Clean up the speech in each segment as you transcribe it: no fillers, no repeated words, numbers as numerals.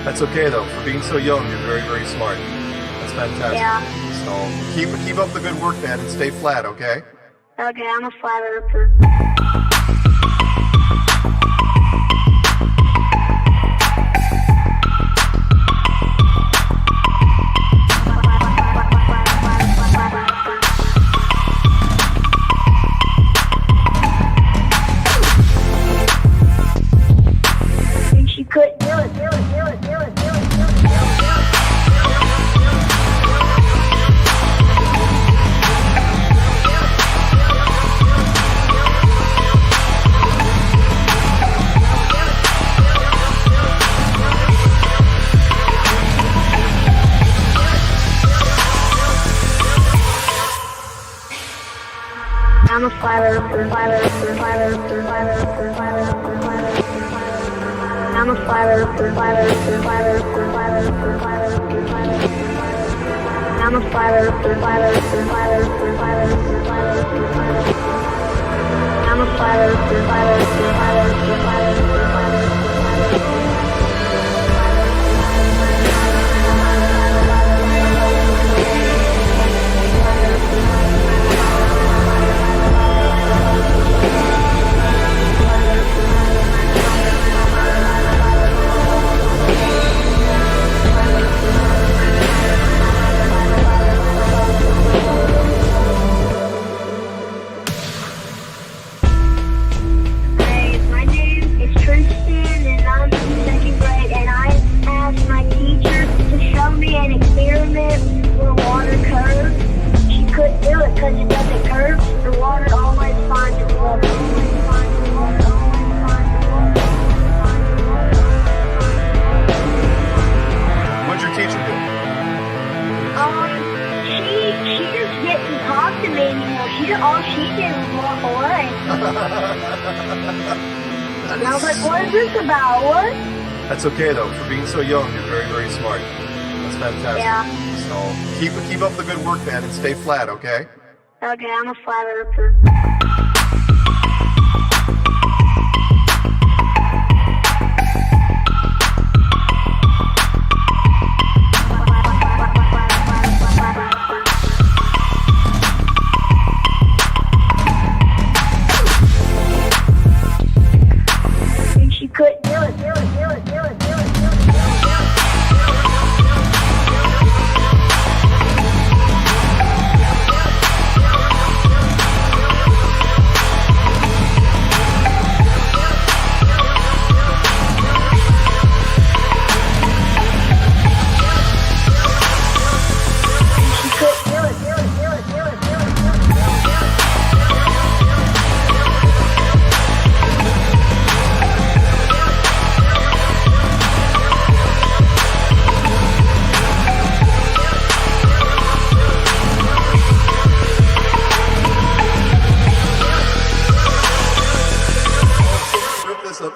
That's okay though. For being so young, you're very, very smart. That's fantastic. Yeah. So keep up the good work, man, and stay flat, okay? Okay, I'm a flat earther. I'm a flat earther, flat earther, flat earther, flat earther, flat earther, flat earther. I'm a flat earther, flat earther, flat earther, flat earther, flat earther, flat earther. I'm a flat earther, flat earther, flat earther, flat earther, flat earther, flat earther. I'm a flat earther, flat earther, flat earther, flat earther, flat earther. I was like, what is this about? What? That's okay though. For being so young, you're very, very smart. That's fantastic. Yeah. So keep up the good work, man, and stay flat, okay? Okay, I'm a flat earther.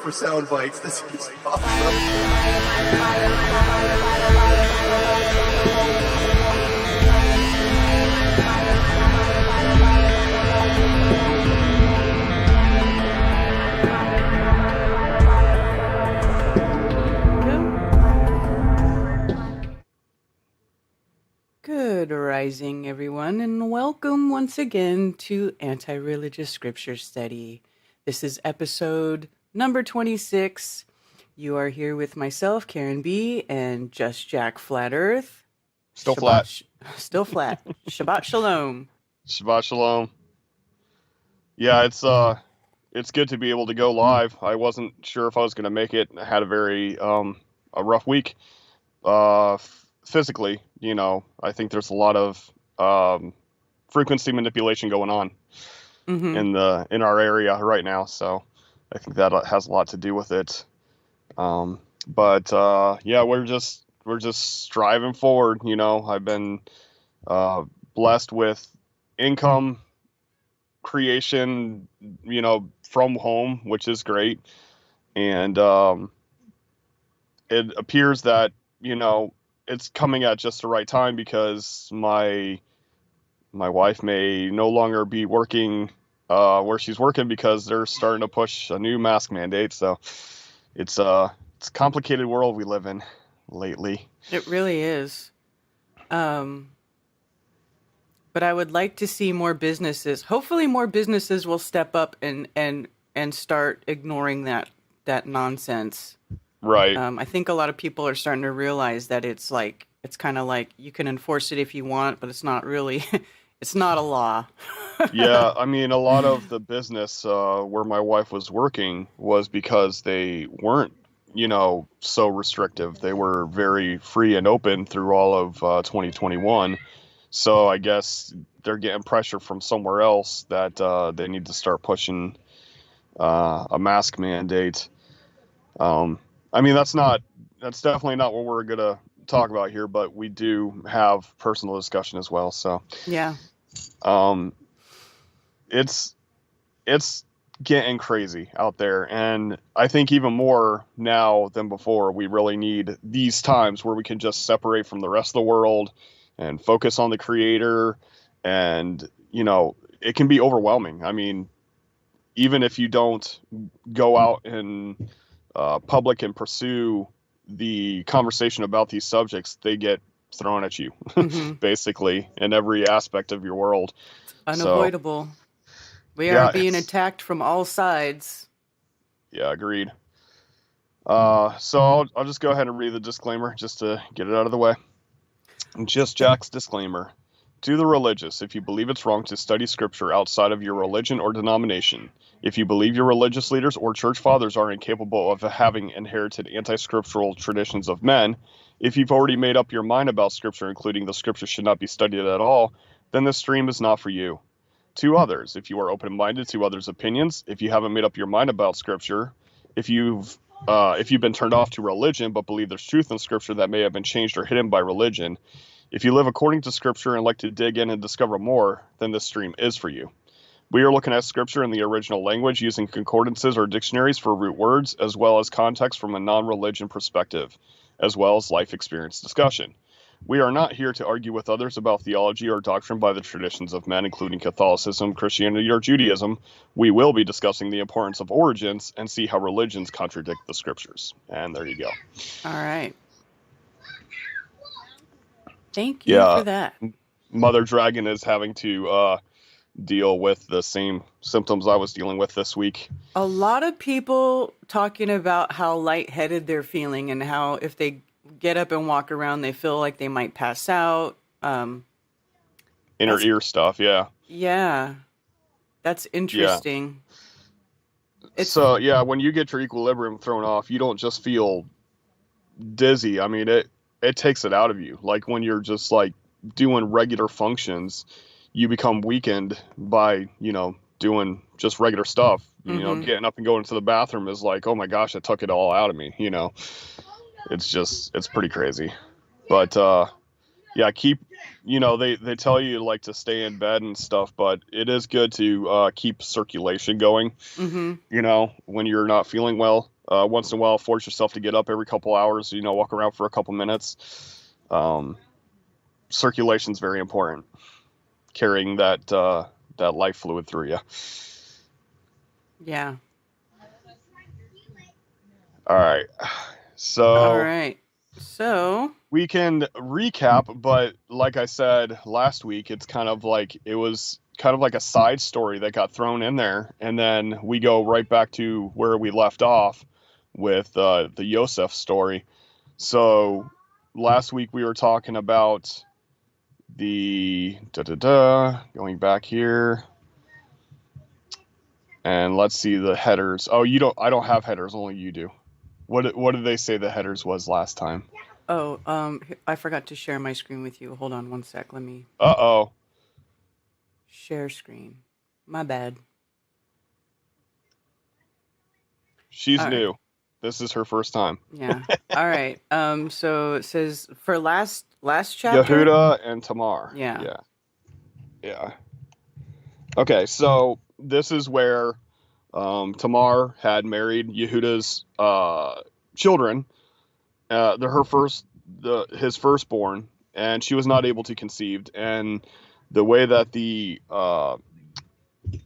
For sound bites. This is awesome. Good rising, everyone, and welcome once again to Anti-Religious Scripture Study. This is episode number 26. You are here with myself, Karen B., and Just Jack Flat Earth. Still flat. Still flat. Shabbat shalom. Shabbat shalom. Yeah, it's good to be able to go live. I wasn't sure if I was going to make it. I had a very a rough week physically. I think there's a lot of frequency manipulation going on in our area right now. So I think that has a lot to do with it. But yeah, we're just striving forward. I've been blessed with income creation, from home, which is great. And it appears that, it's coming at just the right time because my wife may no longer be working where she's working because they're starting to push a new mask mandate. So it's a complicated world we live in lately. It really is. But I would like to see more businesses. Hopefully more businesses will step up and start ignoring that nonsense. Right. I think a lot of people are starting to realize that it's kind of like you can enforce it if you want, but it's not really, it's not a law. Yeah, I mean, a lot of the business where my wife was working was because they weren't, so restrictive. They were very free and open through all of 2021. So I guess they're getting pressure from somewhere else that they need to start pushing a mask mandate. I mean, that's definitely not what we're going to talk about here, but we do have personal discussion as well. So yeah, it's getting crazy out there. And I think even more now than before, we really need these times where we can just separate from the rest of the world and focus on the Creator. And, it can be overwhelming. I mean, even if you don't go out in public and pursue the conversation about these subjects, they get thrown at you, basically, in every aspect of your world. It's unavoidable. So, we are being attacked from all sides. Yeah, agreed. So I'll just go ahead and read the disclaimer just to get it out of the way. Just Jack's disclaimer. To the religious, if you believe it's wrong to study scripture outside of your religion or denomination, if you believe your religious leaders or church fathers are incapable of having inherited anti-scriptural traditions of men, if you've already made up your mind about scripture, including the scripture should not be studied at all, then this stream is not for you. To others, if you are open-minded to others' opinions, if you haven't made up your mind about scripture, if you've been turned off to religion but believe there's truth in scripture that may have been changed or hidden by religion, if you live according to scripture and like to dig in and discover more, then this stream is for you. We are looking at scripture in the original language using concordances or dictionaries for root words, as well as context from a non-religion perspective, as well as life experience discussion. We are not here to argue with others about theology or doctrine by the traditions of men, including Catholicism, Christianity, or Judaism. We will be discussing the importance of origins and see how religions contradict the scriptures. And there you go. All right. Thank you for that. Mother Dragon is having to deal with the same symptoms I was dealing with this week. A lot of people talking about how lightheaded they're feeling and how if they get up and walk around, they feel like they might pass out. Inner ear stuff, yeah. Yeah. That's interesting. Yeah. When you get your equilibrium thrown off, you don't just feel dizzy. I mean, it takes it out of you. Like when you're just like doing regular functions, you become weakened by, doing just regular stuff. Getting up and going to the bathroom is like, oh my gosh, it took it all out of me. It's pretty crazy. But keep, they tell you like to stay in bed and stuff, but it is good to keep circulation going. When you're not feeling well, once in a while, force yourself to get up every couple hours, walk around for a couple minutes. Circulation's very important. Carrying that life fluid through you. Yeah. All right. So we can recap, but like I said last week, it was kind of like a side story that got thrown in there, and then we go right back to where we left off with the Yosef story. So last week we were talking about going back here. And let's see the headers. Oh, I don't have headers, only you do. What did they say the headers was last time? Oh, I forgot to share my screen with you. Hold on one sec. Let me Uh-oh. share screen. My bad. She's All right. new. This is her first time. Yeah. All right. So it says for last chapter. Yehuda and Tamar. Yeah. Yeah. Okay, so this is where Tamar had married Yehuda's children, his firstborn, and she was not able to conceive. And the way that the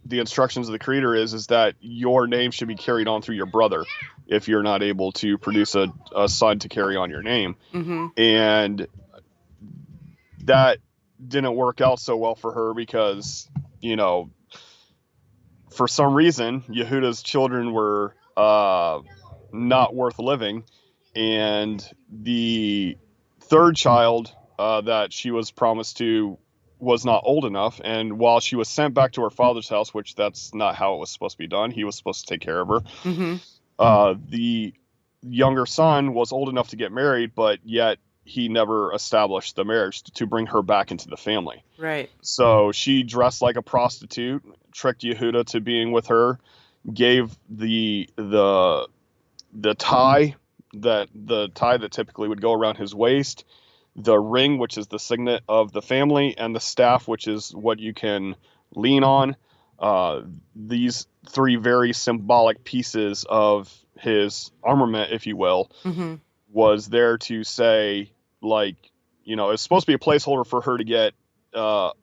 instructions of the Creator is that your name should be carried on through your brother if you're not able to produce a son to carry on your name. Mm-hmm. And that didn't work out so well for her because, for some reason, Yehuda's children were not worth living. And the third child that she was promised to was not old enough. And while she was sent back to her father's house, which that's not how it was supposed to be done, he was supposed to take care of her. Mm-hmm. The younger son was old enough to get married, but yet he never established the marriage to bring her back into the family. Right. So she dressed like a prostitute, tricked Yehuda to being with her, gave the tie that typically would go around his waist, the ring, which is the signet of the family, and the staff, which is what you can lean on. These three very symbolic pieces of his armament, if you will, Mm-hmm. was there to say, it's supposed to be a placeholder for her to get A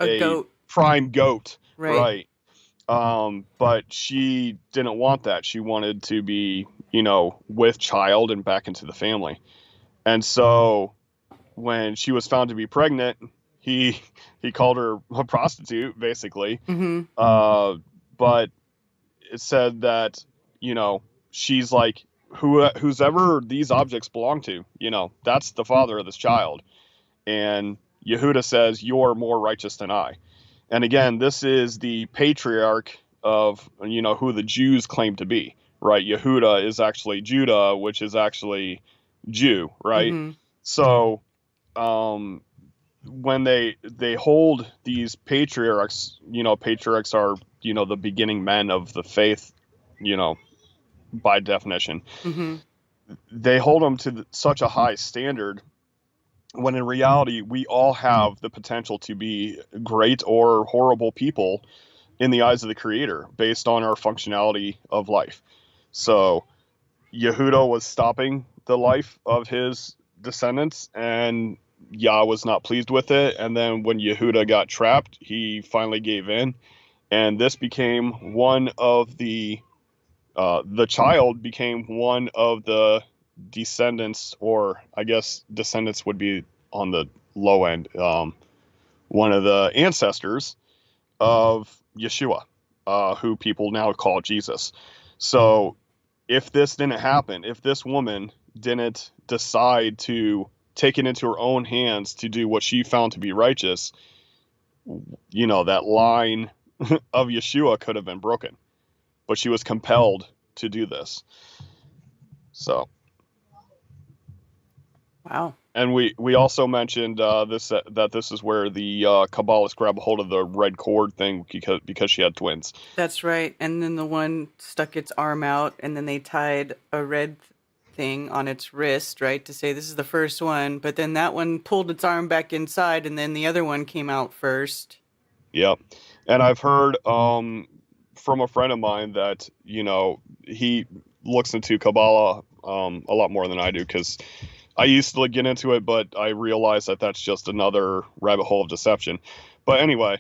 goat. prime goat, Right. but she didn't want that. She wanted to be, with child and back into the family. And so when she was found to be pregnant, he called her a prostitute, basically. Mm-hmm. But it said that, she's like, whoever these objects belong to, that's the father of this child. And Yehuda says, you're more righteous than I. And again, this is the patriarch of, who the Jews claim to be, right? Yehuda is actually Judah, which is actually Jew, right? Mm-hmm. So when they hold these patriarchs, patriarchs are, the beginning men of the faith, by definition. Mm-hmm. They hold them to such a high standard when in reality we all have the potential to be great or horrible people in the eyes of the Creator based on our functionality of life. So Yehuda was stopping the life of his descendants, and Yah was not pleased with it. And then when Yehuda got trapped, he finally gave in, and this became one of the child became one of the descendants, or I guess descendants would be on the low end, one of the ancestors of Yeshua, who people now call Jesus. So if this didn't happen, if this woman didn't decide to take it into her own hands to do what she found to be righteous, that line of Yeshua could have been broken. But she was compelled to do this. So. Wow. And we also mentioned that this is where the Kabbalists grab a hold of the red cord thing because she had twins. That's right. And then the one stuck its arm out, and then they tied a red thing on its wrist, right, to say this is the first one. But then that one pulled its arm back inside, and then the other one came out first. Yep. And I've heard from a friend of mine that, he looks into Kabbalah a lot more than I do, because I used to get into it, but I realized that that's just another rabbit hole of deception. But anyway,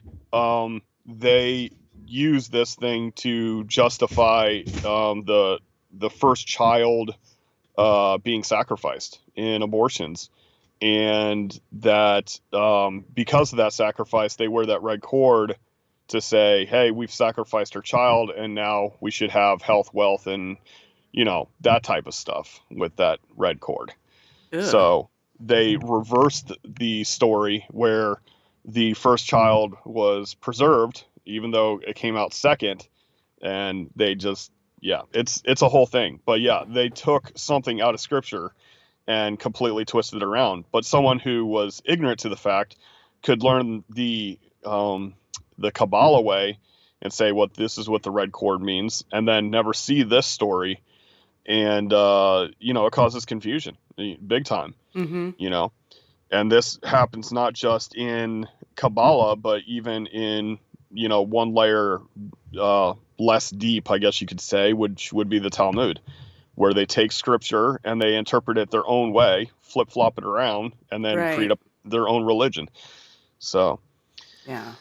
they use this thing to justify the first child being sacrificed in abortions, and that because of that sacrifice, they wear that red cord to say, hey, we've sacrificed our child, and now we should have health, wealth, and that type of stuff with that red cord. Ugh. So they reversed the story where the first child was preserved, even though it came out second, and they just, yeah, it's a whole thing. But yeah, they took something out of Scripture and completely twisted it around. But someone who was ignorant to the fact could learn the Kabbalah way and say, "What this is what the red cord means," and then never see this story, and it causes confusion, big time. Mm-hmm. And this happens not just in Kabbalah, but even in one layer less deep, I guess you could say, which would be the Talmud, where they take Scripture and they interpret it their own way, flip-flop it around, and then create their own religion. So, yeah.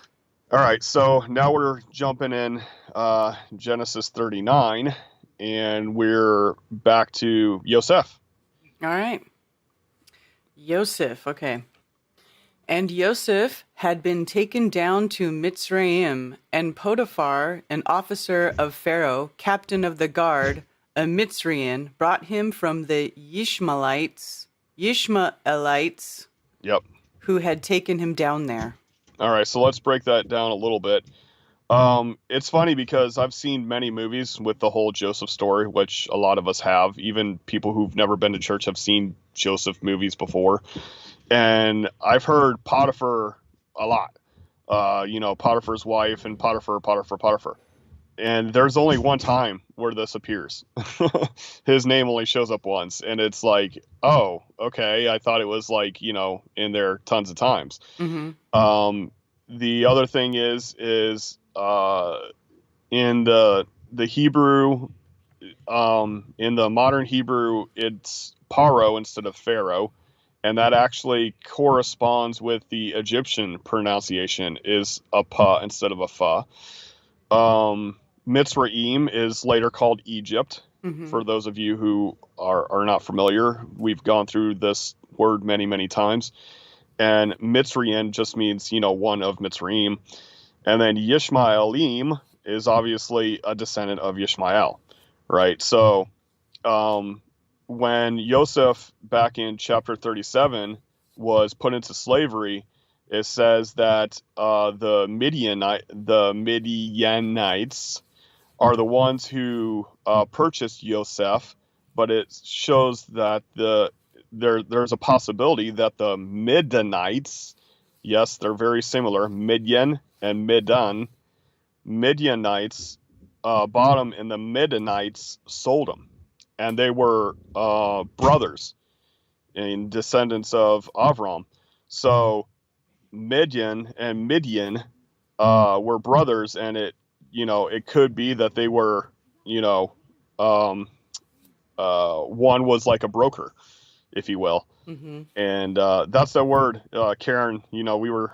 All right, so now we're jumping in Genesis 39, and we're back to Yosef. All right. Yosef, okay. And Yosef had been taken down to Mitzrayim, and Potiphar, an officer of Pharaoh, captain of the guard, a Mitzrayan, brought him from the Ishmaelites, Yep. who had taken him down there. All right, so let's break that down a little bit. It's funny because I've seen many movies with the whole Joseph story, which a lot of us have. Even people who've never been to church have seen Joseph movies before. And I've heard Potiphar a lot. Potiphar's wife and Potiphar. And there's only one time where this appears. His name only shows up once. And it's like, oh, okay. I thought it was like, in there tons of times. Mm-hmm. The other thing is in the Hebrew, in the modern Hebrew, it's Paro instead of Pharaoh. And that actually corresponds with the Egyptian pronunciation is a pa instead of a fa. Mitzrayim is later called Egypt. Mm-hmm. For those of you who are not familiar, we've gone through this word many, many times. And Mitzrayan just means, one of Mitzrayim. And then Yishmaelim is obviously a descendant of Yishmael, right? So when Yosef, back in chapter 37, was put into slavery, it says that the Midianites are the ones who purchased Yosef, but it shows that there's a possibility that the Midianites, yes, they're very similar, Midian and Midan, Midianites bought him and the Midianites sold him. And they were brothers and descendants of Avram. So Midian and Midian were brothers, and it could be that they were, one was like a broker, if you will. Mm-hmm. And that's the word, Karen, we were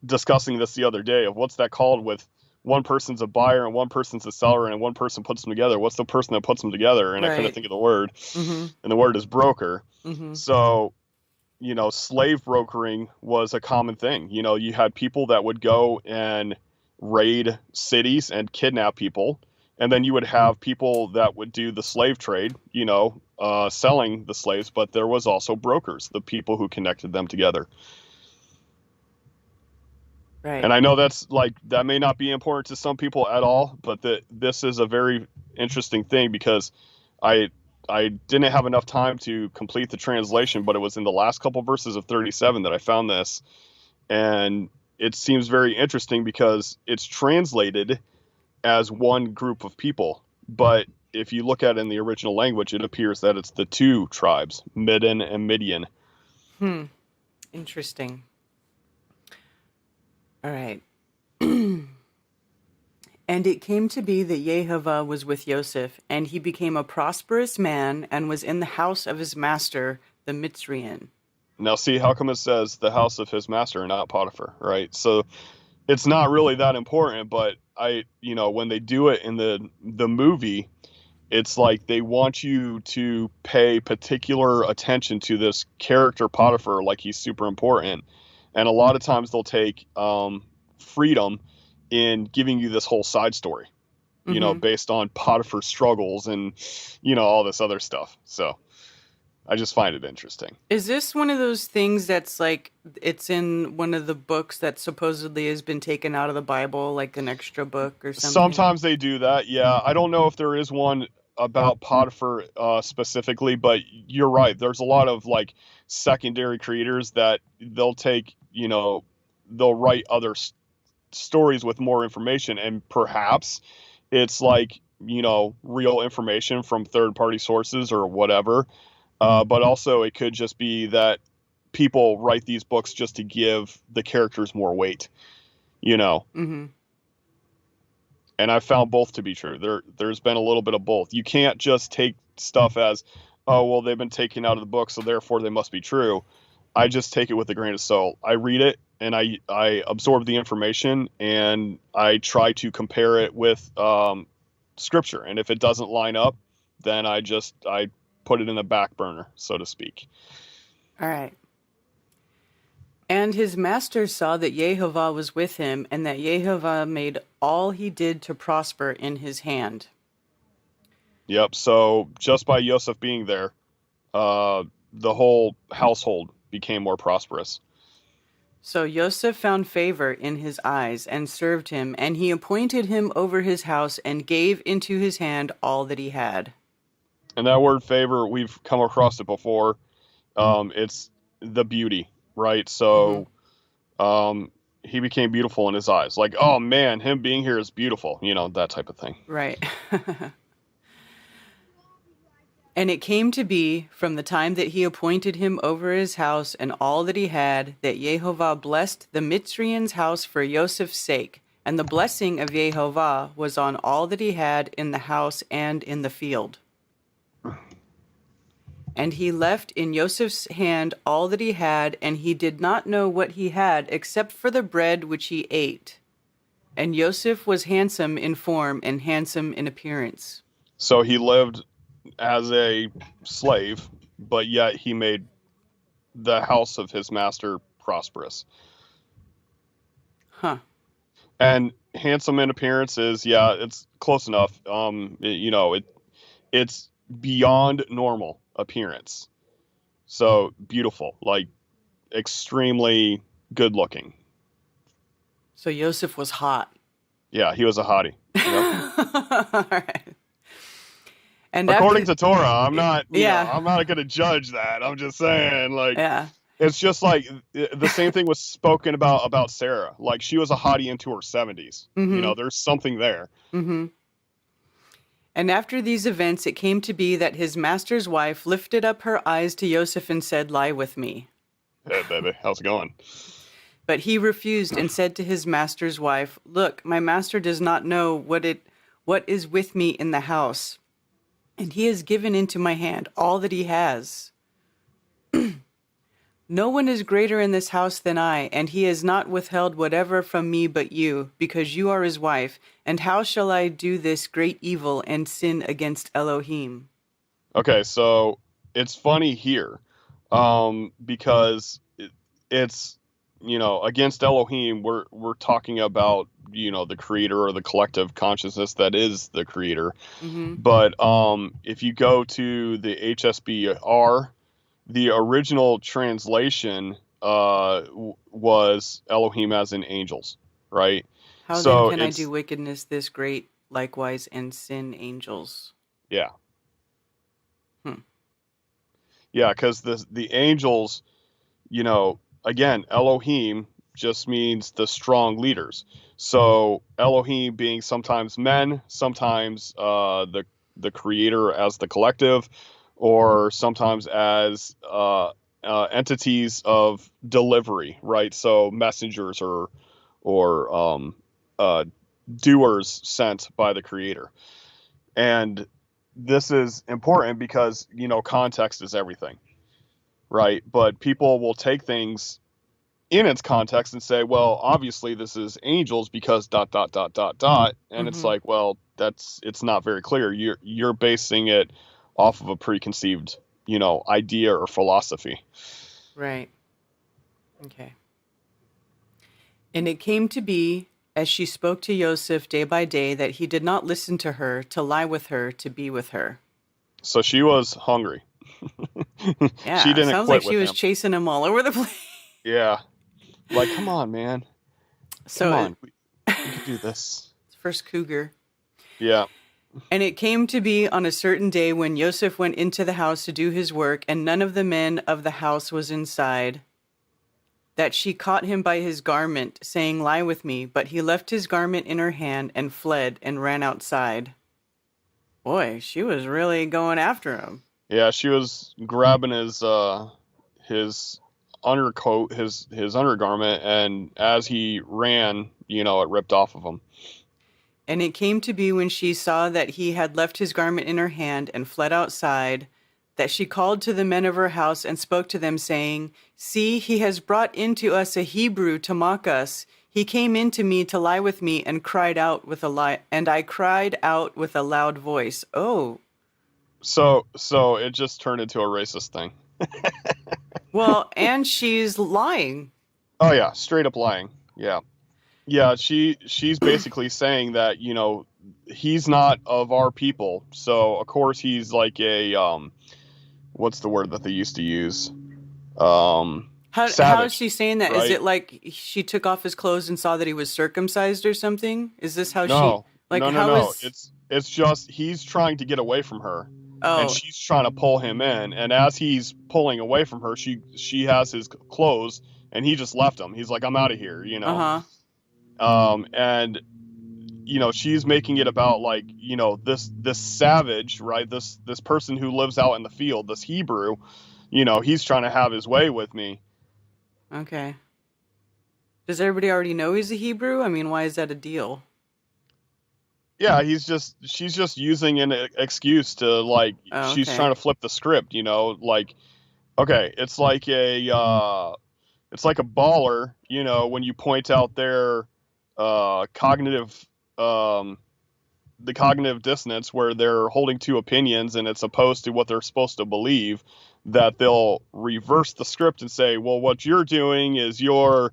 discussing this the other day of what's that called with one person's a buyer and one person's a seller and one person puts them together. What's the person that puts them together? And I couldn't think of the word. Mm-hmm. And the word is broker. Mm-hmm. So, slave brokering was a common thing. You had people that would go and raid cities and kidnap people. And then you would have people that would do the slave trade, selling the slaves. But there was also brokers, the people who connected them together. Right. And I know that may not be important to some people at all, but this is a very interesting thing because I didn't have enough time to complete the translation, but it was in the last couple verses of 37 that I found this. And it seems very interesting because it's translated as one group of people. But if you look at it in the original language, it appears that it's the two tribes, Midian and Midian. Interesting. All right. And it came to be that Yehovah was with Yosef, and he became a prosperous man and was in the house of his master, the Mitzrayan. Now, see, how come it says the house of his master and not Potiphar, right? So it's not really that important, but when they do it in the movie, it's like they want you to pay particular attention to this character Potiphar, like he's super important. And a lot of times they'll take freedom in giving you this whole side story, based on Potiphar's struggles and, all this other stuff. So I just find it interesting. Is this one of those things that's like it's in one of the books that supposedly has been taken out of the Bible, like an extra book or something? Sometimes they do that. Yeah, I don't know if there is one about Potiphar specifically, but you're right. There's a lot of like secondary creators that they'll take, they'll write other stories with more information, and perhaps it's like, real information from third party sources or whatever. But also it could just be that people write these books just to give the characters more weight, you know. Mm-hmm. And I found both to be true. There's been a little bit of both. You can't just take stuff as, oh, well, they've been taken out of the book, so therefore they must be true. I just take it with a grain of salt. I read it and I absorb the information and I try to compare it with scripture. And if it doesn't line up, then I put it in the back burner, so to speak. All right. And his master saw that Jehovah was with him, and that Jehovah made all he did to prosper in his hand. Yep. So just by Joseph being there, the whole household became more prosperous. So Joseph found favor in his eyes and served him, and he appointed him over his house and gave into his hand all that he had. And that word favor, we've come across it before. It's the beauty, right? So he became beautiful in his eyes. Like, oh man, him being here is beautiful, that type of thing. Right. And it came to be, from the time that he appointed him over his house and all that he had, that Jehovah blessed the Mitzrayim's house for Joseph's sake. And the blessing of Jehovah was on all that he had in the house and in the field. And he left in Joseph's hand all that he had, and he did not know what he had, except for the bread which he ate. And Joseph was handsome in form and handsome in appearance. So he lived as a slave, but yet he made the house of his master prosperous. Huh. And handsome in appearance is, it's close enough. It's beyond normal appearance. So beautiful, like extremely good looking. So Joseph was hot. Yeah, he was a hottie. Yep. All right. And according to Torah, I'm not Yeah. I'm not going to judge that. I'm just saying, like, Yeah. it's just like the same thing was spoken about Sarah. Like, she was a hottie into her 70s. Mhm. There's something there. Mm-hmm. And after these events, it came to be that his master's wife lifted up her eyes to Joseph and said, "Lie with me." Hey, baby, how's it going? But he refused and said to his master's wife, "Look, my master does not know what is with me in the house, and he has given into my hand all that he has. No one is greater in this house than I, and he has not withheld whatever from me but you, because you are his wife. And how shall I do this great evil and sin against Elohim?" Okay, so it's funny here, because it's, against Elohim, we're talking about, the creator or the collective consciousness that is the creator. Mm-hmm. But if you go to the HSBR, the original translation was Elohim as in angels, right? How So then can I it's- do wickedness this great likewise and sin angels? Yeah. Hmm. Yeah, because the angels, again, Elohim just means the strong leaders. So Elohim being sometimes men, sometimes the creator as the collective, or sometimes as entities of delivery, right? So messengers or doers sent by the creator. And this is important because, context is everything, right? But people will take things in its context and say, well, obviously this is angels because ... And it's like, well, it's not very clear. You're basing it off of a preconceived, idea or philosophy. Right. Okay. And it came to be, as she spoke to Joseph day by day, that he did not listen to her, to lie with her, to be with her. So she was hungry. She Yeah, didn't sounds like quit she with was him. chasing him all over the place. Yeah. Like, come on, man. Come So on. We could do this. it's first cougar. Yeah. And it came to be on a certain day when Joseph went into the house to do his work, and none of the men of the house was inside, that she caught him by his garment, saying, "Lie with me." But he left his garment in her hand and fled and ran outside. Boy, she was really going after him. Yeah, she was grabbing his undercoat, his undergarment, and as he ran, it ripped off of him. And it came to be when she saw that he had left his garment in her hand and fled outside, that she called to the men of her house and spoke to them, saying, "See, he has brought into us a Hebrew to mock us. He came in to me to lie with me and cried out with a lie, and I cried out with a loud voice." Oh, So it just turned into a racist thing. well, and she's lying. Oh yeah, straight up lying. Yeah. Yeah, she's basically saying that, he's not of our people. So of course he's like a what's the word that they used to use? How is Savage, she saying that? Is right? it like she took off his clothes and saw that he was circumcised or something? Is this how No. how No. is... It's just he's trying to get away from her and Oh, she's trying to pull him in, and as he's pulling away from her, she has his clothes and he just left him. He's like, "I'm out of here." uh-huh. And she's making it about like, this savage, right? This person who lives out in the field, this Hebrew, he's trying to have his way with me. Okay. Does everybody already know he's a Hebrew? I mean, why is that a deal? Yeah, she's just using an excuse to like, Oh, she's okay. trying to flip the script, like, okay, it's like a baller, when you point out their cognitive the cognitive dissonance where they're holding two opinions and it's opposed to what they're supposed to believe, that they'll reverse the script and say, well, what you're doing is you're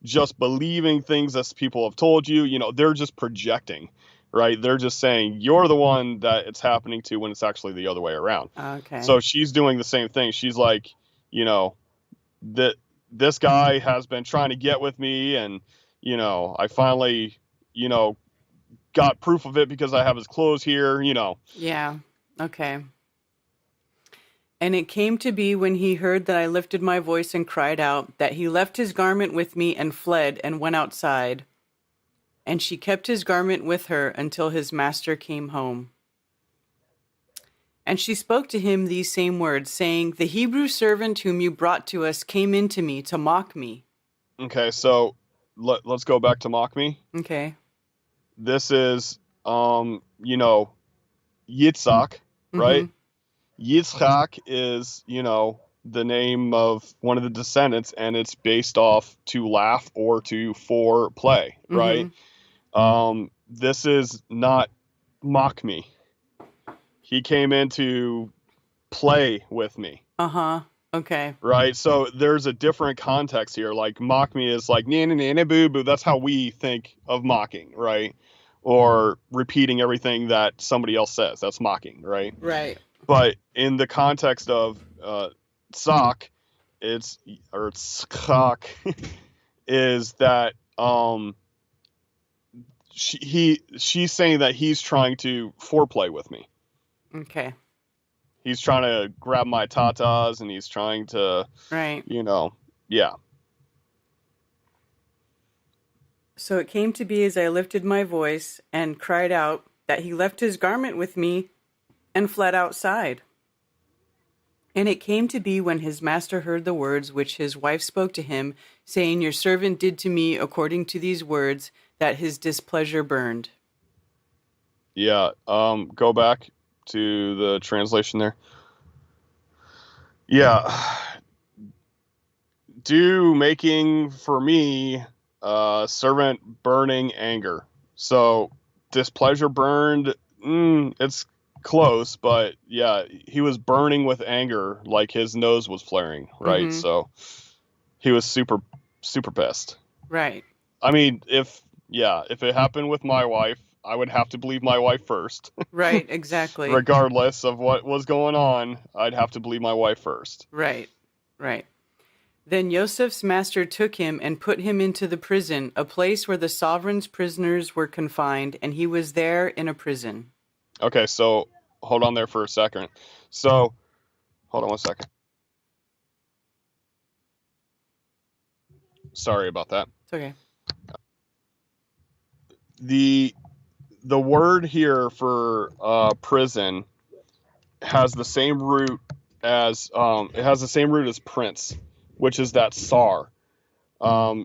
just believing things that people have told you. They're just projecting, right? They're just saying you're the one that it's happening to when it's actually the other way around. Okay. So she's doing the same thing. She's like, that this guy has been trying to get with me, and I finally got proof of it because I have his clothes here. Yeah. Okay. And it came to be when he heard that I lifted my voice and cried out, that he left his garment with me and fled and went outside. And she kept his garment with her until his master came home. And she spoke to him these same words, saying, "The Hebrew servant whom you brought to us came in to me to mock me." Okay, so let's go back to mock me. Okay. This is Yitzhak, right? Yitzhak is, the name of one of the descendants, and it's based off to laugh or to for play, right? This is not mock me. He came in to play with me. Okay. Right? So there's a different context here. Like, mock me is like, na na na na boo boo. That's how we think of mocking, right? Or repeating everything that somebody else says. That's mocking, right? Right. But in the context of tzak, tzchak, is that she's saying that he's trying to foreplay with me. Okay. He's trying to grab my tatas, and he's trying to, Right. Yeah. So it came to be as I lifted my voice and cried out, that he left his garment with me and fled outside. And it came to be when his master heard the words which his wife spoke to him, saying, "Your servant did to me according to these words," that his displeasure burned. Yeah. Go back to the translation there. Yeah. Do making for me servant burning anger. So displeasure burned, it's close, but yeah, he was burning with anger, like his nose was flaring, right? So he was super pissed. Right. I mean, if it happened with my wife, I would have to believe my wife first. Right, exactly. Regardless of what was going on, I'd have to believe my wife first. Right, right. Then Joseph's master took him and put him into the prison, a place where the sovereign's prisoners were confined, and he was there in a prison. Okay, so hold on there for a second. So, hold on one second. Sorry about that. It's okay. The word here for prison has the same root as prince, which is that Tsar.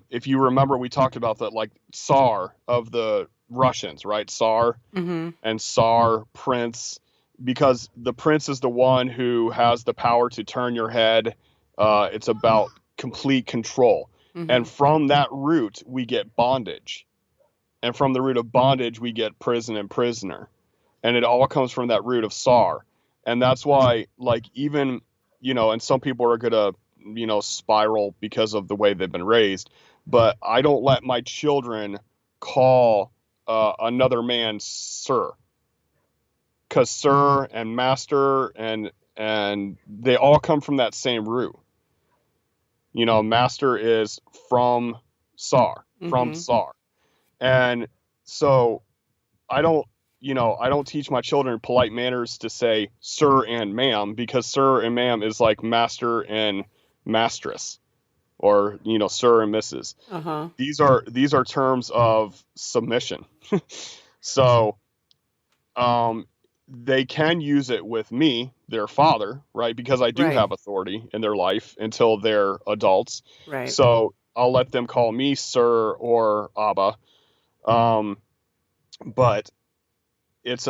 If you remember, we talked about that, like Tsar of the Russians, right? Tsar Mm-hmm. and Tsar, prince, because the prince is the one who has the power to turn your head. It's about complete control. Mm-hmm. And from that root, we get bondage. And from the root of bondage, we get prison and prisoner. And it all comes from that root of Tsar. And that's why, like, even, and some people are going to, spiral because of the way they've been raised. But I don't let my children call another man sir. Because sir and master and they all come from that same root. Master is from Tsar, from Mm-hmm. Tsar. And so I don't teach my children polite manners to say sir and ma'am, because sir and ma'am is like master and mastress, or, sir and Mrs. Uh-huh. These are terms of submission. So, they can use it with me, their father, right? Because I do Right. have authority in their life until they're adults. Right. So I'll let them call me sir or Abba. But it's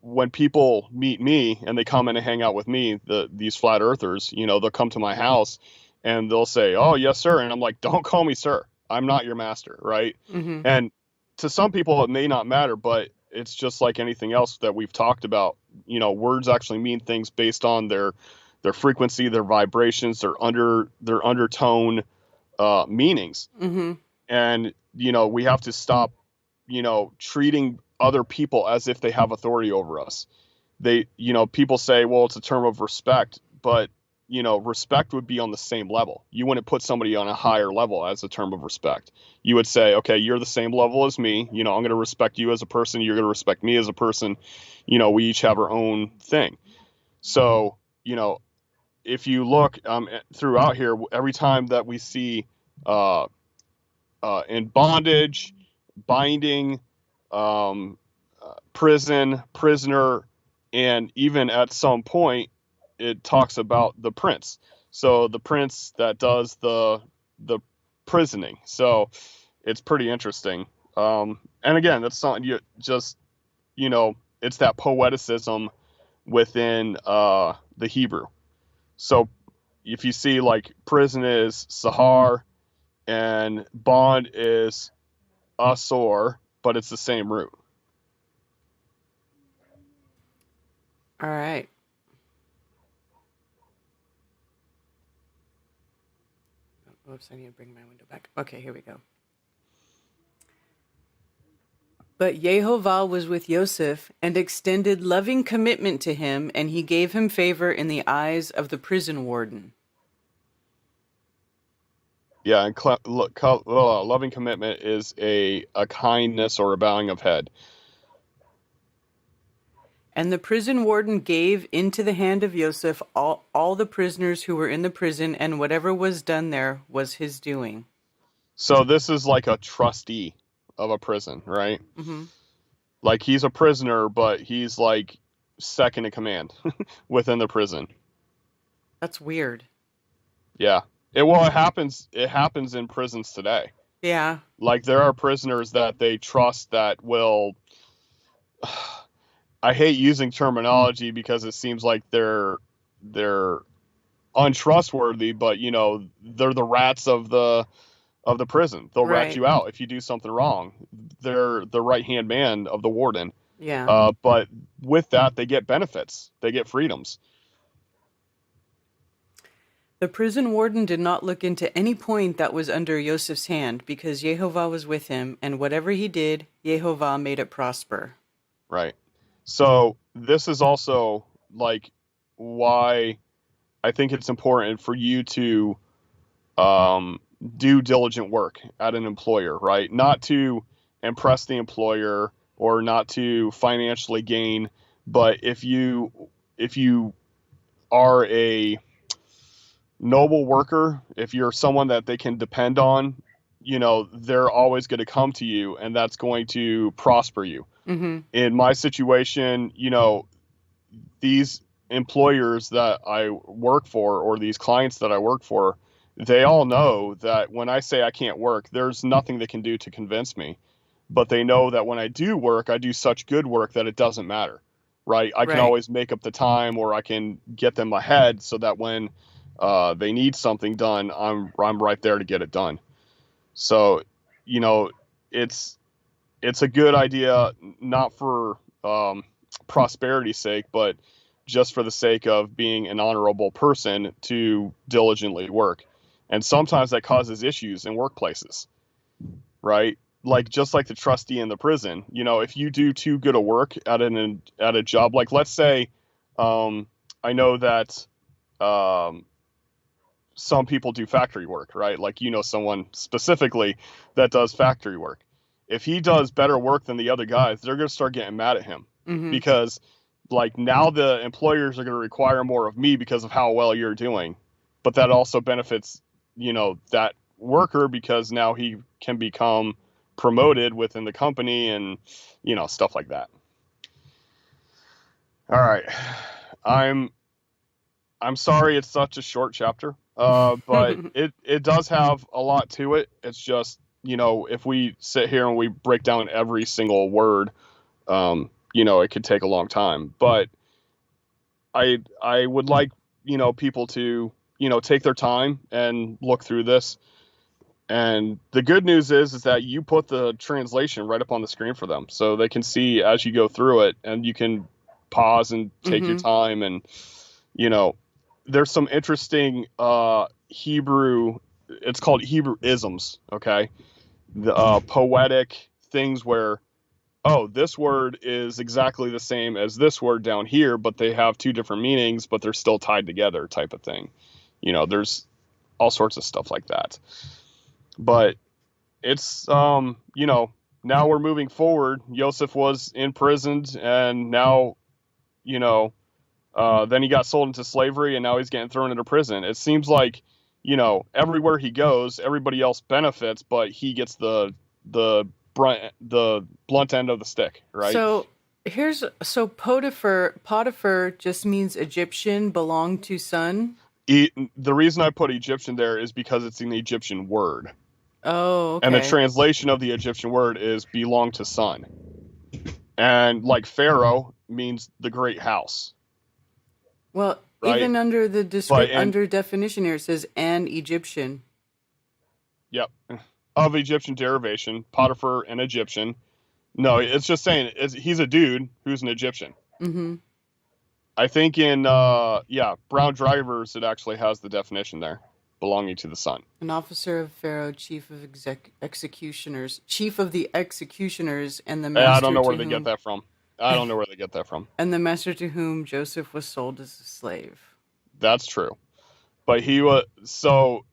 when people meet me and they come in and hang out with me, these flat earthers, they'll come to my house and they'll say, "Oh, yes, sir." And I'm like, "Don't call me sir. I'm not your master," right? Mm-hmm. And to some people it may not matter, but it's just like anything else that we've talked about. Words actually mean things based on their frequency, their vibrations, their undertone meanings. Mm-hmm. And we have to stop treating other people as if they have authority over us. People say, well, it's a term of respect, but respect would be on the same level. You wouldn't put somebody on a higher level as a term of respect. You would say, okay, you're the same level as me. I'm going to respect you as a person. You're going to respect me as a person. We each have our own thing. So, if you look throughout here, every time that we see in bondage, binding, prison, prisoner, and even at some point it talks about the prince. So the prince that does the prisoning. So it's pretty interesting. And again, that's something you just, it's that poeticism within the Hebrew. So if you see, like, prison is sahar and bond is asor, but it's the same root. All right. Oops, I need to bring my window back. Okay, here we go. But Yehovah was with Yosef and extended loving commitment to him, and he gave him favor in the eyes of the prison warden. Yeah, and loving commitment is a kindness or a bowing of head. And the prison warden gave into the hand of Yosef all the prisoners who were in the prison, and whatever was done there was his doing. So this is like a trustee of a prison, right? Mm-hmm. Like, he's a prisoner, but he's like second in command within the prison. That's weird. Yeah. It happens in prisons today. Yeah. Like, there are prisoners that they trust that will I hate using terminology because it seems like they're untrustworthy, but they're the rats of the prison. They'll rat you out if you do something wrong. They're the right-hand man of the warden. Yeah. But with that, they get benefits. They get freedoms. The prison warden did not look into any point that was under Joseph's hand, because Jehovah was with him, and whatever he did, Jehovah made it prosper. Right. So this is also like why I think it's important for you to do diligent work at an employer, right? Not to impress the employer or not to financially gain, but if you are a noble worker, if you're someone that they can depend on, they're always going to come to you, and that's going to prosper you. Mm-hmm. In my situation, these employers that I work for, or these clients that I work for, they all know that when I say I can't work, there's nothing they can do to convince me. But they know that when I do work, I do such good work that it doesn't matter, right? I can always make up the time, or I can get them ahead so that when they need something done, I'm right there to get it done. So, it's a good idea, not for prosperity's sake, but just for the sake of being an honorable person, to diligently work. And sometimes that causes issues in workplaces, right? Just like the trustee in the prison, if you do too good a work at a job, like let's say, I know that some people do factory work, right? Like, someone specifically that does factory work. If he does better work than the other guys, they're going to start getting mad at him, because now the employers are going to require more of me because of how well you're doing. But that also benefits, that worker, because now he can become promoted within the company and, stuff like that. All right. I'm sorry it's such a short chapter, but it does have a lot to it. It's just, if we sit here and we break down every single word, it could take a long time. But I would like, people to, take their time and look through this. And the good news is that you put the translation right up on the screen for them, so they can see as you go through it, and you can pause and take your time. And, there's some interesting Hebrew, it's called Hebrew isms, okay? The poetic things where, this word is exactly the same as this word down here, but they have two different meanings, but they're still tied together, type of thing. There's all sorts of stuff like that. But it's, now we're moving forward. Joseph was imprisoned, and now, then he got sold into slavery, and now he's getting thrown into prison. It seems like, everywhere he goes, everybody else benefits, but he gets the blunt end of the stick, right? So Potiphar just means Egyptian, belonged to son. The reason I put Egyptian there is because it's an Egyptian word. Oh, okay. And the translation of the Egyptian word is belong to son. And like Pharaoh means the great house. Well, right? Even under the under definition here, it says an Egyptian. Yep. Of Egyptian derivation, Potiphar, an Egyptian. No, it's just saying he's a dude who's an Egyptian. Mm-hmm. I think in, Brown Drivers, it actually has the definition there, belonging to the son. An officer of Pharaoh, chief of executioners, chief of the executioners, and the master. I don't know where they get that from. And the master to whom Joseph was sold as a slave. That's true. But he was, so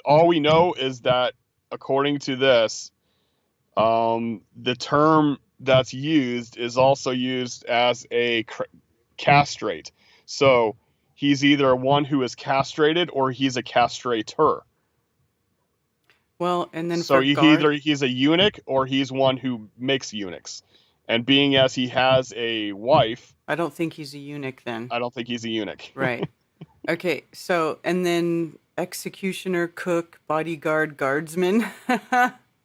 all we know is that according to this, the term that's used is also used as a castrate. So he's either one who is castrated or he's a castrator. Well, and then so either he's a eunuch or he's one who makes eunuchs. And being as he has a wife, I don't think he's a eunuch then. I don't think he's a eunuch. Right. Okay. So, and then executioner, cook, bodyguard, guardsman.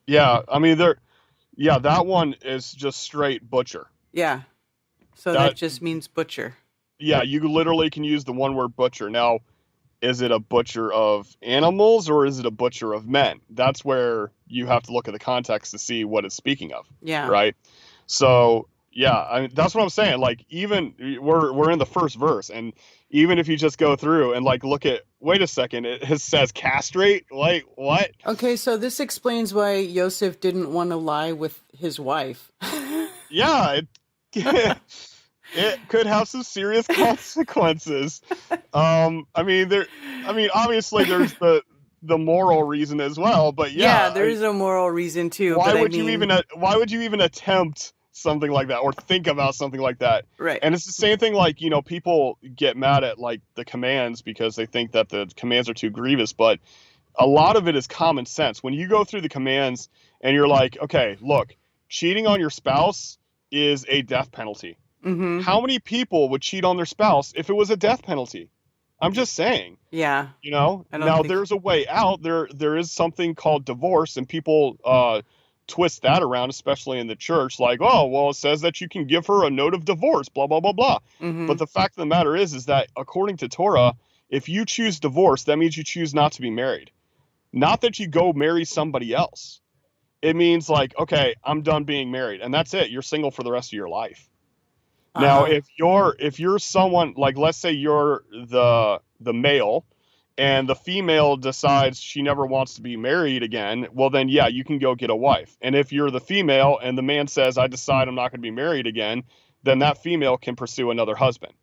Yeah. I mean, that one is just straight butcher. Yeah. So that just means butcher. Yeah. You literally can use the one word butcher. Now, is it a butcher of animals or is it a butcher of men? That's where you have to look at the context to see what it's speaking of. Yeah. Right. So, Yeah, I mean, that's what I'm saying. Like, even we're in the first verse, and even if you just go through and like look at, wait a second, it says castrate. Like, what? Okay, so this explains why Joseph didn't want to lie with his wife. Yeah, it could have some serious consequences. I mean, obviously there's the moral reason as well, but Yeah, yeah, there is a moral reason too, but I mean, why would you even attempt something like that or think about something like that? right. And it's the same thing, like, people get mad at like the commands because they think that the commands are too grievous, but a lot of it is common sense. When you go through the commands and you're like, okay, look, cheating on your spouse is a death penalty. Mm-hmm. How many people would cheat on their spouse if it was a death penalty? I'm just saying. Yeah. I don't Now think there's a way out. There is something called divorce, and people twist that around, especially in the church, like, oh, well, it says that you can give her a note of divorce, blah blah blah blah. Mm-hmm. But the fact of the matter is that according to Torah, if you choose divorce, that means you choose not to be married. Not that you go marry somebody else. It means like, okay, I'm done being married, and that's it. You're single for the rest of your life. Now, Uh-huh. if you're someone, like, let's say you're the male, and the female decides she never wants to be married again, well then yeah, you can go get a wife. And if you're the female and the man says, I decide I'm not going to be married again, then that female can pursue another husband.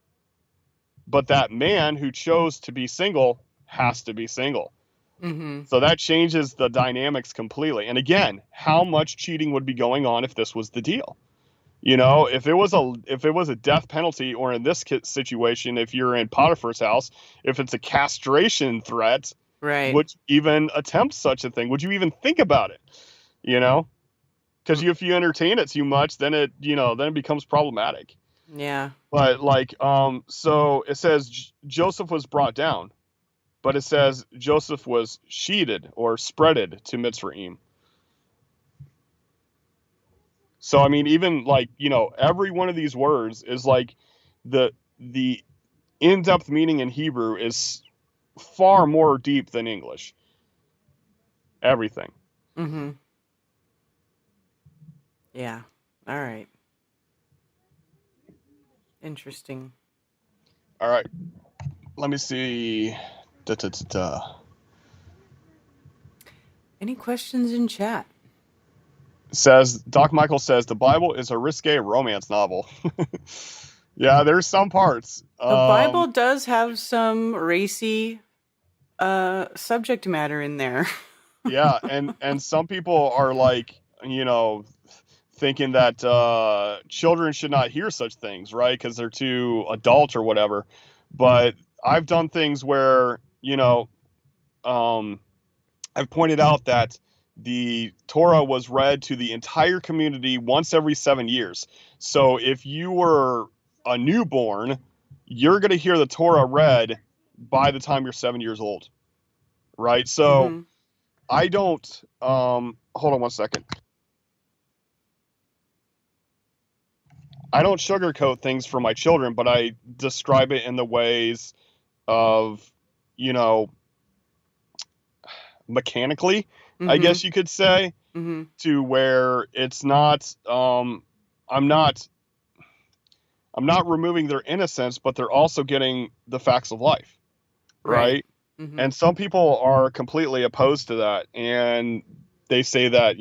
But that man who chose to be single has to be single. Mm-hmm. So that changes the dynamics completely. And again, how much cheating would be going on if this was the deal? If it was a death penalty, or in this situation, if you're in Potiphar's house, if it's a castration threat, Right. would you even attempt such a thing? Would you even think about it? Because if you entertain it too much, then it becomes problematic. Yeah. But like, so it says Joseph was brought down, but it says Joseph was sheeted or spreaded to Mitzrayim. So, I mean, even like, every one of these words is like the in-depth meaning in Hebrew is far more deep than English. Everything. Mm-hmm. Yeah. All right. Interesting. All right. Let me see. Any questions in chat? Doc Michael says the Bible is a risque romance novel. Yeah, there's some parts. The Bible does have some racy subject matter in there. Yeah, and some people are like, thinking that children should not hear such things, right? Because they're too adult or whatever. But I've done things where, I've pointed out that the Torah was read to the entire community once every 7 years. So if you were a newborn, you're going to hear the Torah read by the time you're 7 years old, right? So Mm-hmm. I don't, hold on one second. I don't sugarcoat things for my children, but I describe it in the ways of, mechanically, I Mm-hmm. guess you could say, Mm-hmm. to where it's not, I'm not removing their innocence, but they're also getting the facts of life, right? Mm-hmm. And some people are completely opposed to that, and they say that,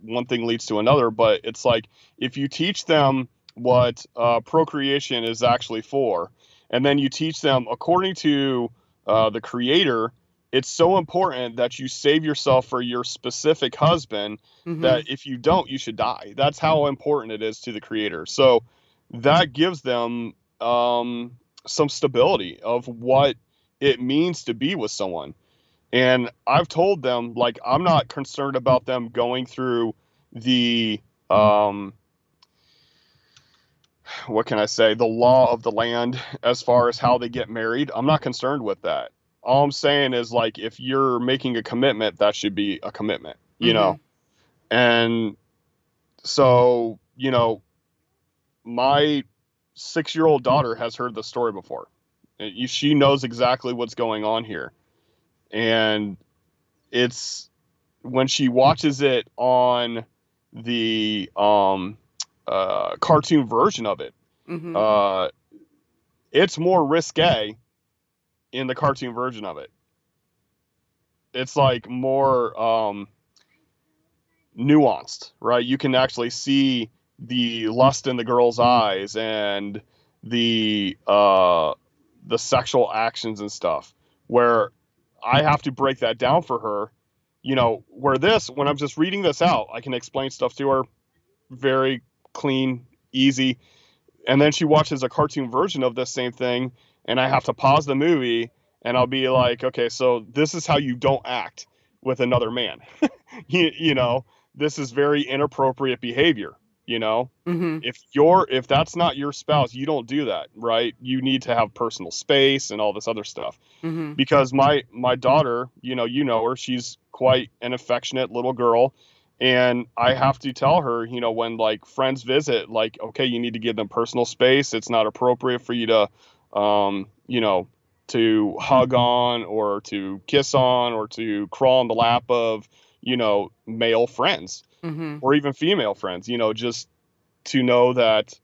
one thing leads to another, but it's like, if you teach them what procreation is actually for, and then you teach them according to the Creator, it's so important that you save yourself for your specific husband, Mm-hmm. that if you don't, you should die. That's how important it is to the Creator. So that gives them some stability of what it means to be with someone. And I've told them, like, I'm not concerned about them going through the what can I say, the law of the land as far as how they get married. I'm not concerned with that. All I'm saying is, like, if you're making a commitment, that should be a commitment, Mm-hmm. And so, my 6-year-old daughter has heard the story before. She knows exactly what's going on here. And it's when she watches it on the cartoon version of it. Mm-hmm. It's more risque in the cartoon version of it. It's like more nuanced, right? You can actually see the lust in the girl's eyes and the sexual actions and stuff, where I have to break that down for her. When I'm just reading this out, I can explain stuff to her very clean, easy. And then she watches a cartoon version of this same thing, and I have to pause the movie, and I'll be like, okay, so this is how you don't act with another man. you know, this is very inappropriate behavior. You know, Mm-hmm. if that's not your spouse, you don't do that, right? You need to have personal space and all this other stuff. Mm-hmm. Because my daughter, you know her, she's quite an affectionate little girl, and I have to tell her, when like friends visit, like, okay, you need to give them personal space. It's not appropriate for you to to hug on or to kiss on or to crawl in the lap of male friends Mm-hmm. or even female friends, just to know that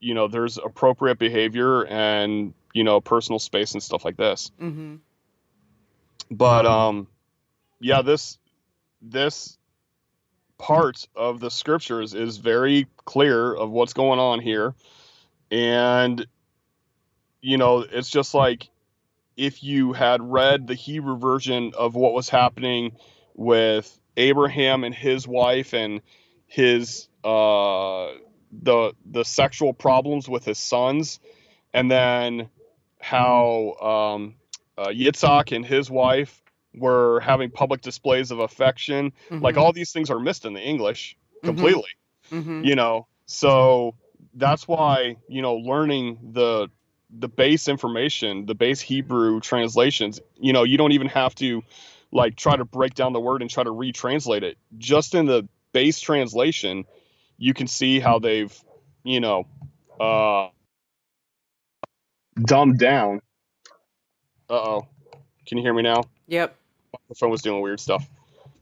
there's appropriate behavior and personal space and stuff like this. Mm-hmm. But yeah, this part of the scriptures is very clear of what's going on here. And it's just like if you had read the Hebrew version of what was happening with Abraham and his wife and his the sexual problems with his sons, and then how Yitzhak and his wife were having public displays of affection. Like, Mm-hmm. all these things are missed in the English Mm-hmm. completely. Mm-hmm. So that's why learning the base information, the base Hebrew translations, you don't even have to like try to break down the word and try to retranslate it. Just in the base translation, you can see how they've you know uh dumbed down. Uh-oh. Can you hear me now? Yep. The phone was doing weird stuff.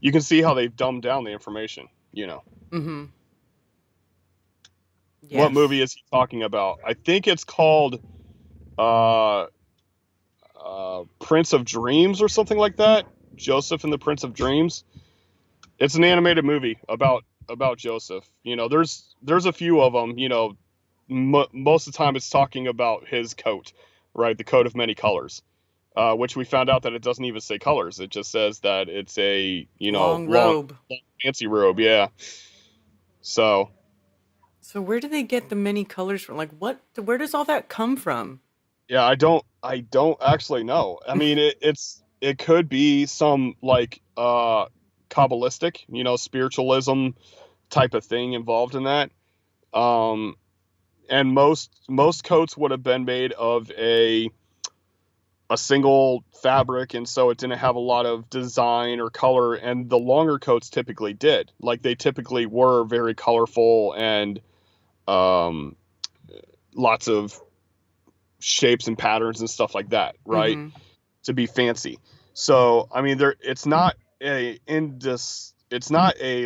You can see how they've dumbed down the information. Mm-hmm. What Yes. movie is he talking about? I think it's called uh, Prince of Dreams or something like that. Joseph and the Prince of Dreams. It's an animated movie about Joseph. There's a few of them. Most of the time it's talking about his coat, right? The coat of many colors. Which we found out that it doesn't even say colors. It just says that it's a Long long robe. fancy robe. Yeah. So So where do they get the many colors from? Like, what? Where does all that come from? yeah, I don't actually know. I mean, it could be some like Kabbalistic, spiritualism type of thing involved in that. Um, and most coats would have been made of a single fabric, and so it didn't have a lot of design or color, and the longer coats typically did. Like, they typically were very colorful and um lots of shapes and patterns and stuff like that, right? Mm-hmm. To be fancy. So I mean, it's not a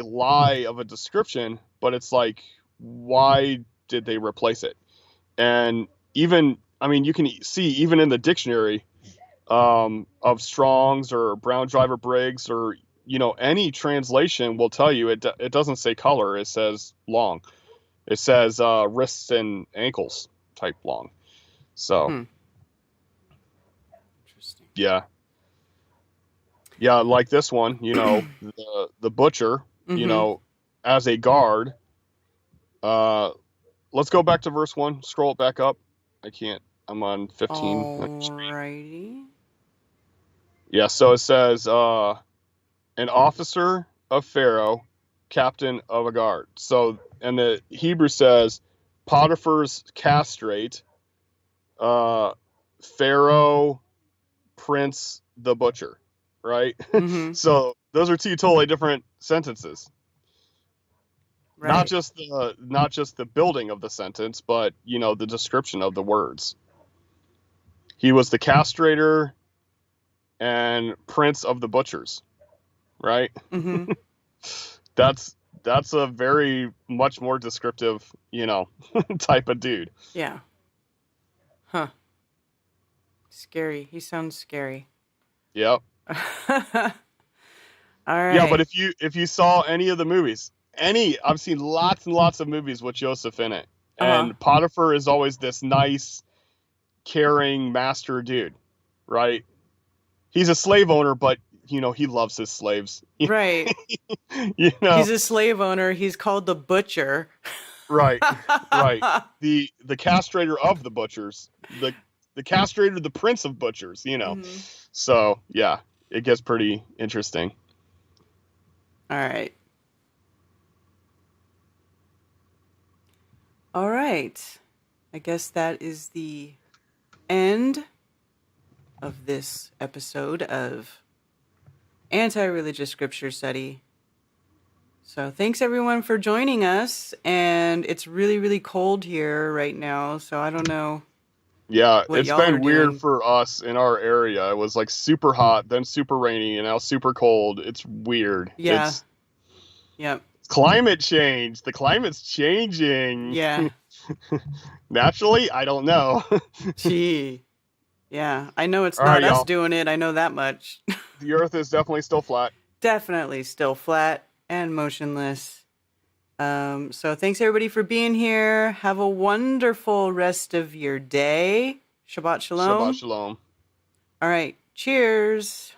lie of a description, but it's like, why did they replace it? And even, I mean, you can see even in the dictionary of Strong's or Brown Driver Briggs, or any translation will tell you it doesn't say color. It says long. It says wrists and ankles type long. So Hmm. Interesting. yeah, like this one, the butcher, Mm-hmm. as a guard. Uh, let's go back to verse 1. Scroll it back up. I can't. I'm on 15. Alrighty. Yeah, so it says an officer of Pharaoh, captain of a guard. So, and the Hebrew says Potiphar's castrate, Pharaoh, Prince the butcher, right? Mm-hmm. So those are two totally different sentences. Not Right. just the building of the sentence, but the description of the words. He was the castrator and prince of the butchers, right? Mm-hmm. That's that's a very much more descriptive, type of dude. Yeah. Huh. Scary. He sounds scary. Yep. All right. Yeah, but if you saw any of the movies, I've seen lots and lots of movies with Joseph in it. And Potiphar is always this nice, caring master dude, right? He's a slave owner, but he loves his slaves. Right. He's a slave owner. He's called the butcher. Right. Right. The castrator of the butchers. The castrator, the prince of butchers, Mm-hmm. So, yeah, it gets pretty interesting. All right. All right. I guess that is the end of this episode of Anti-Religious Scripture Study. So thanks everyone for joining us. And it's really, really cold here right now. So I don't know. Yeah, what it's y'all are been weird doing. for us in our area. It was like super hot, then super rainy, and now super cold. It's weird. Yeah. It's Yep. climate change. The climate's changing. Yeah. Naturally, I don't know. Gee. Yeah. I know it's All not right, us y'all. doing it. I know that much. The Earth is definitely still flat. Definitely still flat and motionless. So thanks everybody for being here. Have a wonderful rest of your day. Shabbat shalom. Shabbat shalom. All right. Cheers.